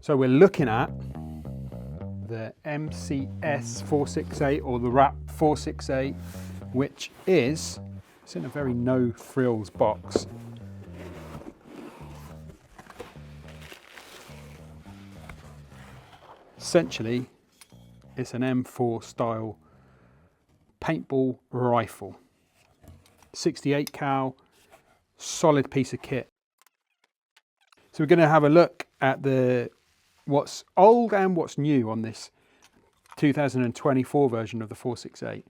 So we're looking at the MCS 468 or the RAP 468, which is, it's in a very no frills box. Essentially, it's an M4 style paintball rifle. 68 cal, solid piece of kit. So we're going to have a look at what's old and what's new on this 2024 version of the 468.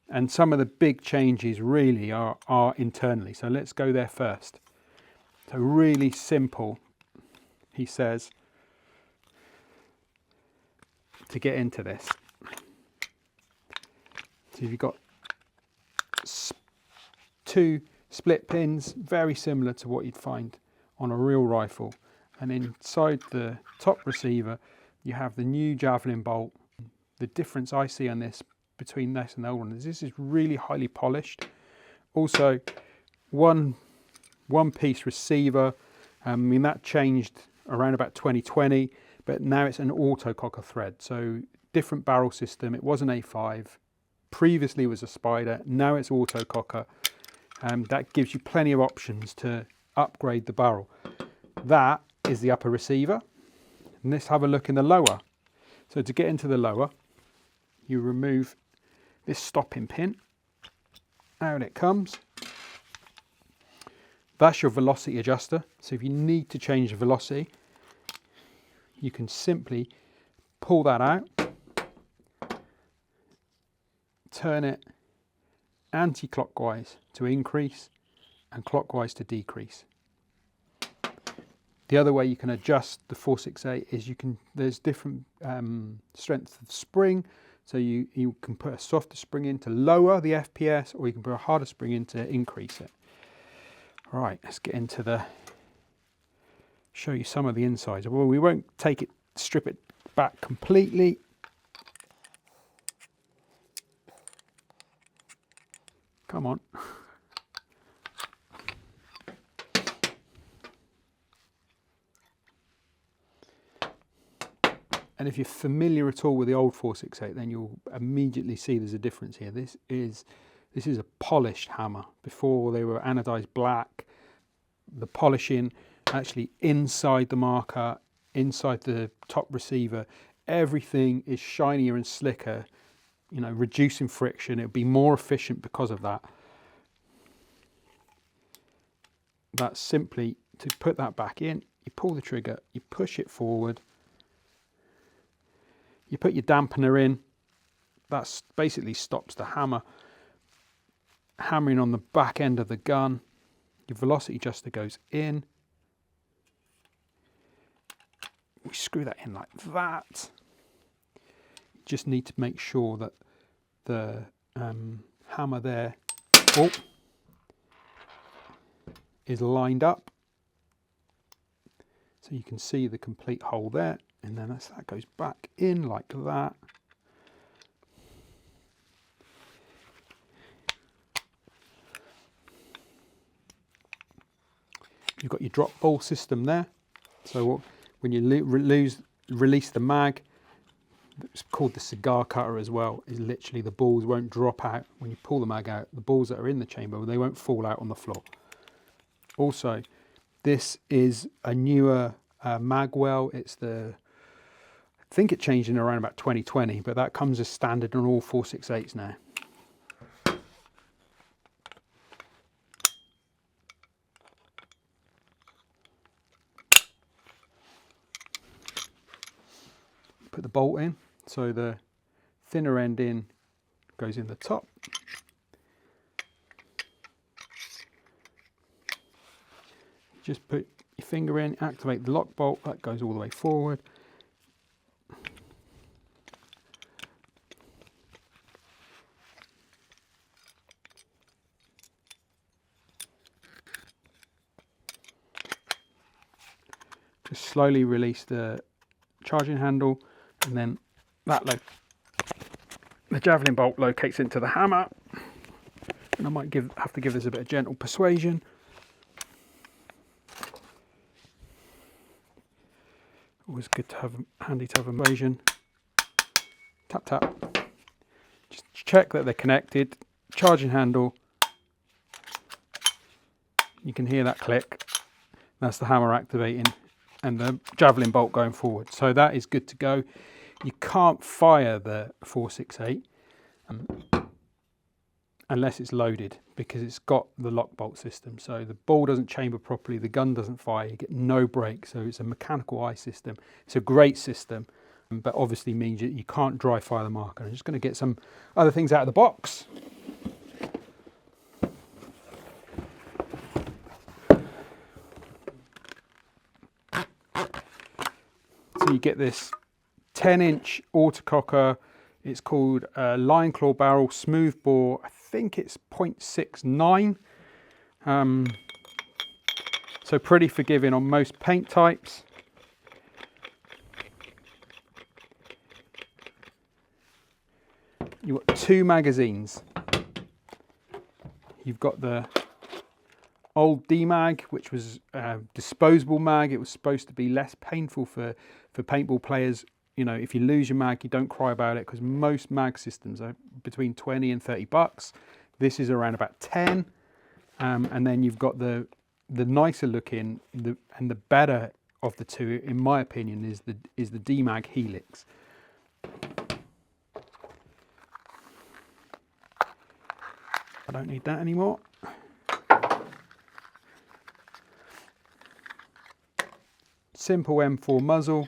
And some of the big changes really are internally. So let's go there first. So really simple, he says, to get into this. So you've got two split pins, very similar to what you'd find on a real rifle. And inside the top receiver, you have the new Javelin bolt. The difference I see on this between this and the old one is this is really highly polished. Also, one piece receiver. I mean, that changed around about 2020, but now it's an Autococker thread. So different barrel system. It was an A5. Previously it was a Spider. Now it's Autococker. That gives you plenty of options to upgrade the barrel. That is the upper receiver. And let's have a look in the lower. So to get into the lower, you remove this stopping pin. Out it comes. That's your velocity adjuster. So if you need to change the velocity, you can simply pull that out, turn it anti-clockwise to increase and clockwise to decrease. The other way you can adjust the 468 is there's different strength of spring. So you can put a softer spring in to lower the FPS, or you can put a harder spring in to increase it. All right, let's get into show you some of the insides. Well, we won't strip it back completely. Come on. And if you're familiar at all with the old 468, then you'll immediately see there's a difference here. This is a polished hammer. Before they were anodized black. The polishing actually inside the marker, inside the top receiver, everything is shinier and slicker, you know, reducing friction. It'll be more efficient because of that. That's simply to put that back in, you pull the trigger, you push it forward, you put your dampener in. That basically stops the hammer hammering on the back end of the gun. Your velocity adjuster goes in. We screw that in like that. You just need to make sure that the hammer there is lined up. So you can see the complete hole there. And then that goes back in like that. You've got your drop ball system there. So when you release the mag, it's called the cigar cutter as well, is literally the balls won't drop out. When you pull the mag out, the balls that are in the chamber, they won't fall out on the floor. Also, this is a newer mag well. It's I think it changed in around about 2020, but that comes as standard on all 468s now. Put the bolt in, so the thinner end goes in the top. Just put your finger in, activate the lock bolt, that goes all the way forward. Just slowly release the charging handle, and then the Javelin bolt locates into the hammer. And I might have to give this a bit of gentle persuasion. Always good to have, handy to have a version. Tap, tap. Just check that they're connected. Charging handle. You can hear that click. That's the hammer activating and the Javelin bolt going forward. So that is good to go. You can't fire the 468 unless it's loaded, because it's got the lock bolt system. So the ball doesn't chamber properly, the gun doesn't fire, you get no break. So it's a mechanical eye system. It's a great system, but obviously means you can't dry fire the marker. I'm just going to get some other things out of the box. So you get this 10-inch Autococker. It's called Lion Claw Barrel, smooth bore. I think it's 0.69. So pretty forgiving on most paint types. You've got 2 magazines. You've got the old D-mag, which was a disposable mag. It was supposed to be less painful for paintball players. You know, if you lose your mag, you don't cry about it, because most mag systems are between 20 and 30 bucks. This is around about 10. And then you've got the nicer looking and the better of the two, in my opinion, is the D-mag Helix. I don't need that anymore. Simple M4 muzzle.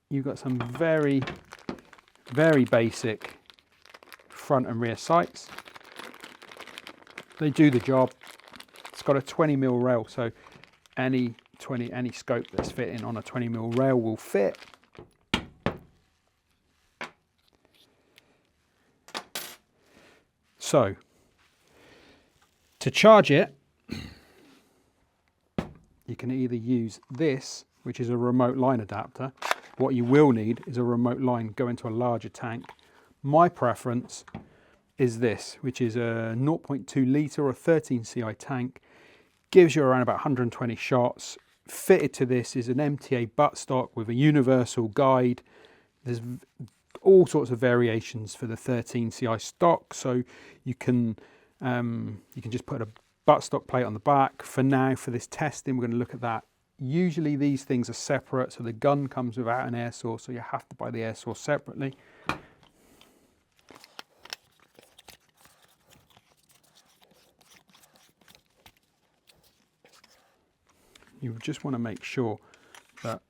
You've got some very, very basic front and rear sights. They do the job. It's got a 20mm rail, so any scope that's fitting on a 20mm rail will fit. So, to charge it, you can either use this, which is a remote line adapter. What you will need is a remote line going to a larger tank. My preference is this, which is a 0.2 litre or 13 CI tank. Gives you around about 120 shots. Fitted to this is an MTA buttstock with a universal guide. There's all sorts of variations for the 13 CI stock, so you can just put a buttstock plate on the back. For now, for this testing, we're going to look at that. Usually these things are separate, so the gun comes without an air source, so you have to buy the air source separately. You just want to make sure that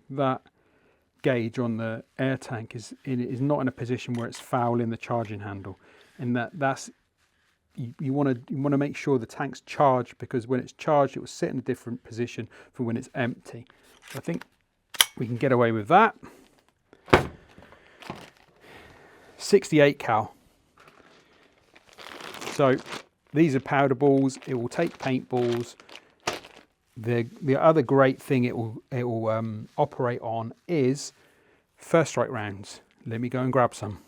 that gauge on the air tank is not in a position where it's fouling the charging handle, and that's you want to make sure the tank's charged, because when it's charged it will sit in a different position from when it's empty. So I think we can get away with that. 68 cal. So these are powder balls. It will take paintballs. The other great thing it will operate on is first strike rounds. Let me go and grab some.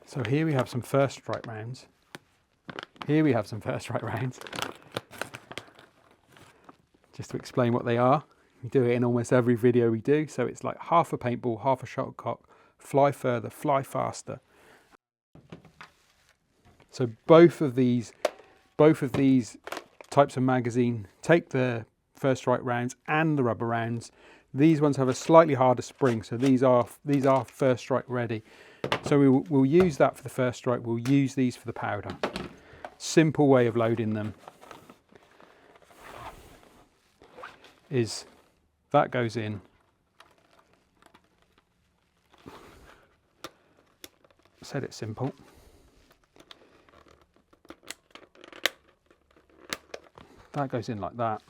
So here we have some first strike rounds. Here we have some first strike rounds. Just to explain what they are. We do it in almost every video we do. So it's like half a paintball, half a shuttlecock, fly further, fly faster. So both of these types of magazine take the first strike rounds and the rubber rounds. These ones have a slightly harder spring, so these are first strike ready. So we'll use that for the first strike. We'll use these for the powder. Simple way of loading them is that goes in. Said it's simple. That goes in like that.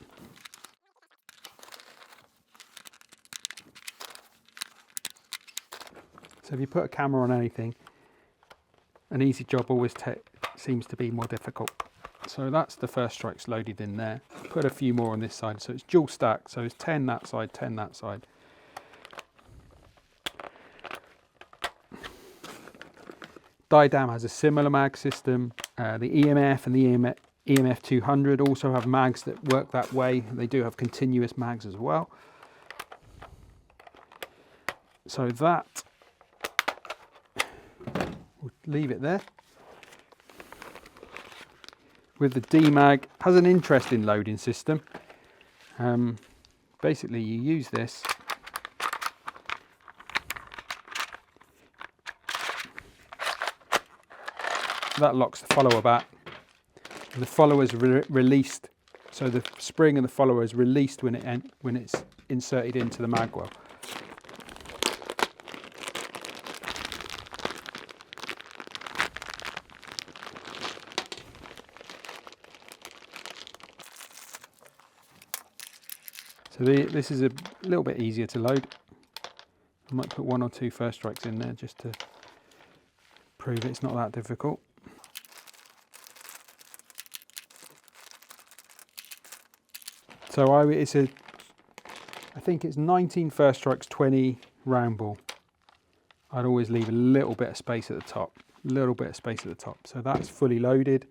So if you put a camera on anything, an easy job always seems to be more difficult. So that's the first strikes loaded in there. Put a few more on this side, so it's dual stack, so it's 10 that side, 10 that side. Dydam has a similar mag system. The EMF and the EMF 200 also have mags that work that way. They do have continuous mags as well. So that, we'll leave it there. With the D-mag, has an interesting loading system. Basically you use this. That locks the follower back. And the follower is released, so the spring and the follower is released when it's inserted into the mag well. So this is a little bit easier to load. I might put 1 or 2 first strikes in there just to prove it's not that difficult. So I think it's 19 first strikes, 20 round ball. I'd always leave a little bit of space at the top, So that's fully loaded.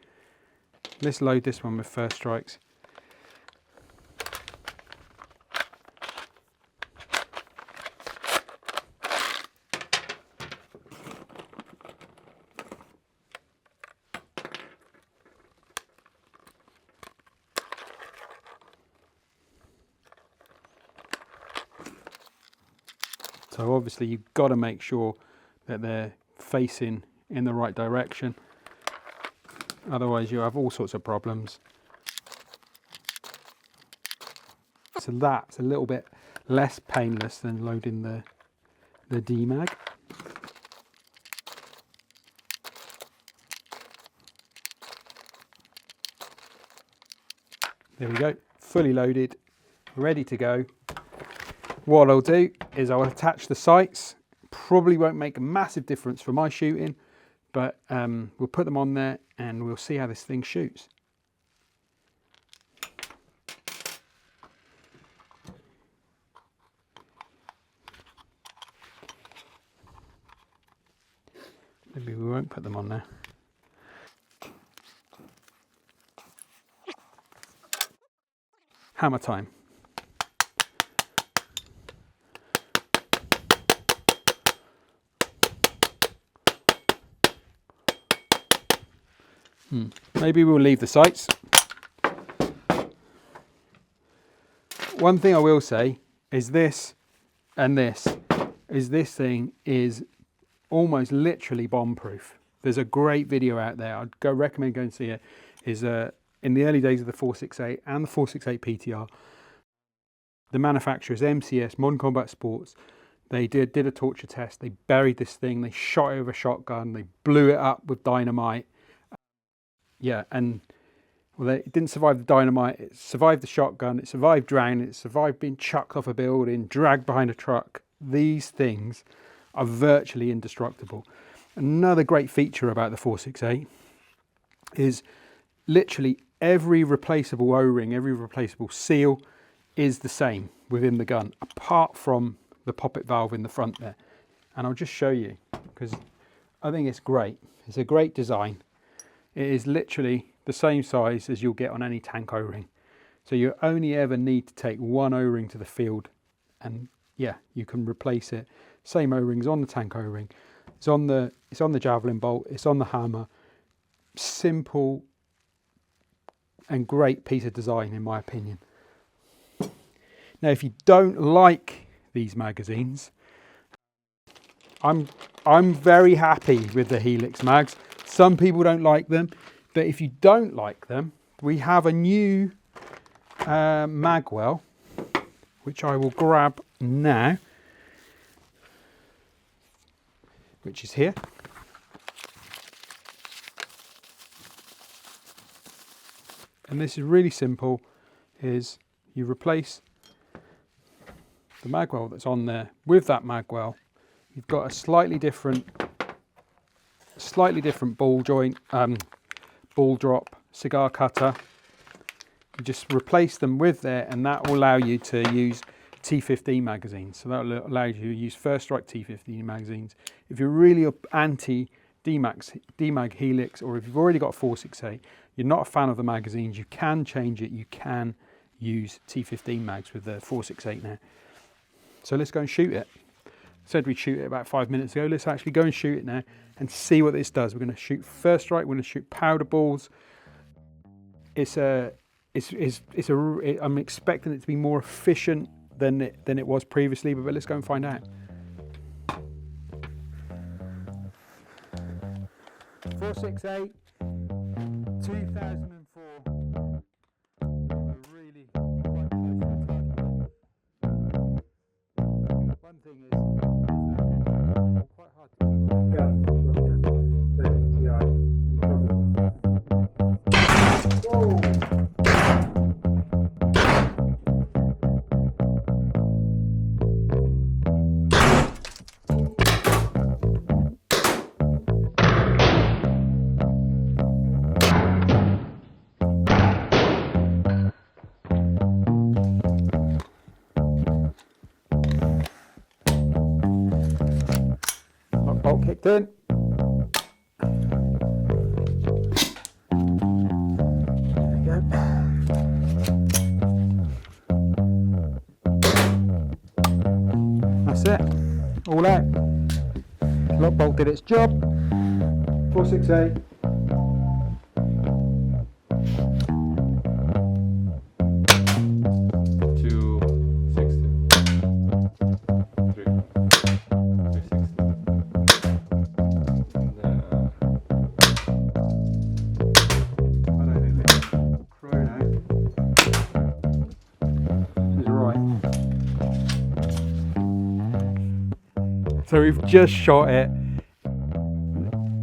Let's load this one with first strikes. So obviously you've got to make sure that they're facing in the right direction. Otherwise you have all sorts of problems. So that's a little bit less painless than loading the D-mag. There we go, fully loaded, ready to go. What I'll do is I'll attach the sights. Probably won't make a massive difference for my shooting, but we'll put them on there and we'll see how this thing shoots. Maybe we won't put them on there. Hammer time. Maybe we'll leave the sights. One thing I will say is this thing is almost literally bomb proof. There's a great video out there. I'd recommend going and see it. Is in the early days of the 468 and the 468 PTR, the manufacturers MCS Modern Combat Sports, they did a torture test. They buried this thing. They shot it with a shotgun. They blew it up with dynamite. Yeah, and well, it didn't survive the dynamite, it survived the shotgun, it survived drowning, it survived being chucked off a building, dragged behind a truck. These things are virtually indestructible. Another great feature about the 468 is literally every replaceable O-ring, every replaceable seal is the same within the gun, apart from the poppet valve in the front there. And I'll just show you, because I think it's great. It's a great design. It is literally the same size as you'll get on any tank O-ring. So you only ever need to take one O-ring to the field and yeah, you can replace it. Same O-rings on the tank O-ring. It's on the Javelin bolt, it's on the hammer. Simple and great piece of design in my opinion. Now if you don't like these magazines, I'm very happy with the Helix mags. Some people don't like them, but if you don't like them, we have a new magwell, which I will grab now, which is here. And this is really simple, is you replace the magwell that's on there with that magwell. You've got a slightly different ball joint, ball drop, cigar cutter. You just replace them with there and that will allow you to use T15 magazines. So that will allow you to use first strike T15 magazines. If you're really anti DMag Helix, or if you've already got a 468, you're not a fan of the magazines, you can change it. You can use T15 mags with the 468 now. So let's go and shoot it. Said we'd shoot it about 5 minutes ago. Let's actually go and shoot it now and see what this does. We're going to shoot first strike. We're going to shoot powder balls. I'm expecting it to be more efficient than it was previously, but let's go and find out. 468, 2004. Really quite close to the target. One thing is quite hard to bolt kicked in. There we go. That's it. All out. Lock bolt did its job. 468. So we've just shot it.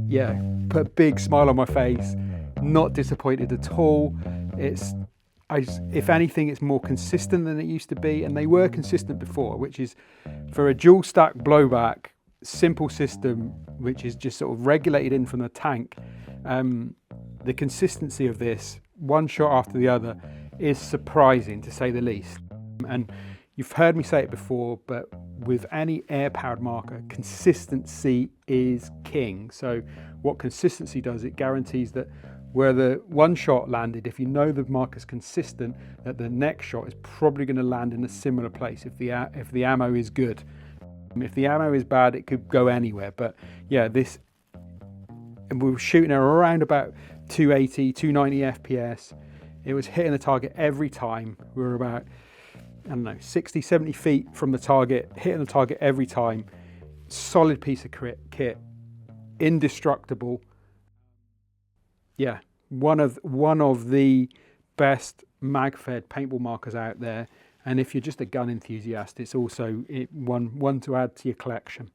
Yeah, put a big smile on my face. Not disappointed at all. If anything, it's more consistent than it used to be, and they were consistent before, which is for a dual stack blowback, simple system, which is just sort of regulated in from the tank. The consistency of this, one shot after the other, is surprising to say the least. And you've heard me say it before, but with any air-powered marker, consistency is king. So what consistency does, it guarantees that where the one shot landed, if you know the marker's consistent, that the next shot is probably going to land in a similar place if the ammo is good. If the ammo is bad, it could go anywhere. But yeah, and we were shooting around about 280, 290 FPS. It was hitting the target every time. We were about, I don't know, 60, 70 feet from the target, hitting the target every time. Solid piece of kit, indestructible. Yeah, one of the best Magfed paintball markers out there. And if you're just a gun enthusiast, it's also one to add to your collection.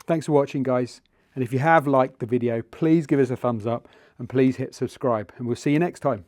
Thanks for watching, guys. And if you have liked the video, please give us a thumbs up and please hit subscribe. And we'll see you next time.